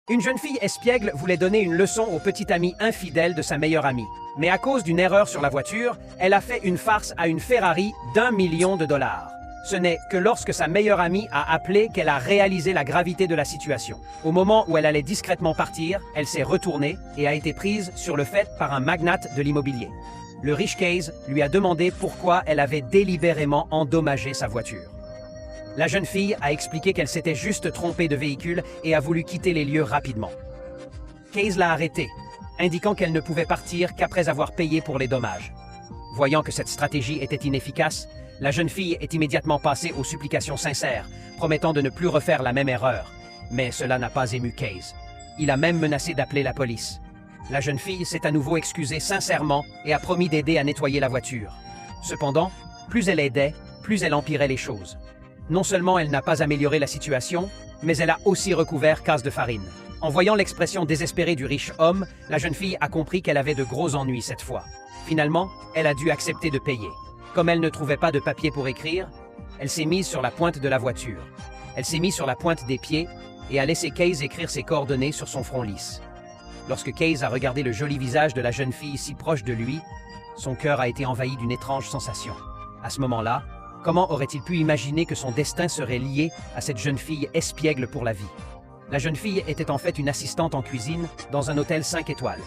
Une jeune fille espiègle voulait donner une leçon au petit ami infidèle de sa meilleure amie. Mais à cause d'une erreur sur la voiture, elle a fait une farce à une Ferrari d'1 million de dollars. Ce n'est que lorsque sa meilleure amie a appelé qu'elle a réalisé la gravité de la situation. Au moment où elle allait discrètement partir, elle s'est retournée et a été prise sur le fait par un magnate de l'immobilier. Le riche Case lui a demandé pourquoi elle avait délibérément endommagé sa voiture. La jeune fille a expliqué qu'elle s'était juste trompée de véhicule et a voulu quitter les lieux rapidement. Case l'a arrêtée, indiquant qu'elle ne pouvait partir qu'après avoir payé pour les dommages. Voyant que cette stratégie était inefficace, la jeune fille est immédiatement passée aux supplications sincères, promettant de ne plus refaire la même erreur. Mais cela n'a pas ému Case. Il a même menacé d'appeler la police. La jeune fille s'est à nouveau excusée sincèrement et a promis d'aider à nettoyer la voiture. Cependant, plus elle aidait, plus elle empirait les choses. Non seulement elle n'a pas amélioré la situation, mais elle a aussi recouvert Case de farine. En voyant l'expression désespérée du riche homme, la jeune fille a compris qu'elle avait de gros ennuis cette fois. Finalement, elle a dû accepter de payer. Comme elle ne trouvait pas de papier pour écrire, elle s'est mise sur la pointe de la voiture. Elle s'est mise sur la pointe des pieds et a laissé Case écrire ses coordonnées sur son front lisse. Lorsque Case a regardé le joli visage de la jeune fille si proche de lui, son cœur a été envahi d'une étrange sensation. À ce moment-là, comment aurait-il pu imaginer que son destin serait lié à cette jeune fille espiègle pour la vie? La jeune fille était en fait une assistante en cuisine dans un hôtel 5 étoiles.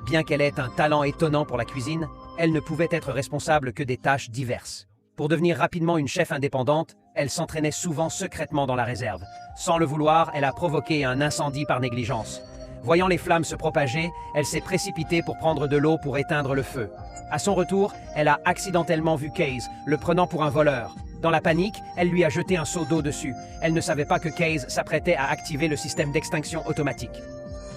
Bien qu'elle ait un talent étonnant pour la cuisine, elle ne pouvait être responsable que des tâches diverses. Pour devenir rapidement une chef indépendante, elle s'entraînait souvent secrètement dans la réserve. Sans le vouloir, elle a provoqué un incendie par négligence. Voyant les flammes se propager, elle s'est précipitée pour prendre de l'eau pour éteindre le feu. À son retour, elle a accidentellement vu Case, le prenant pour un voleur. Dans la panique, elle lui a jeté un seau d'eau dessus. Elle ne savait pas que Case s'apprêtait à activer le système d'extinction automatique.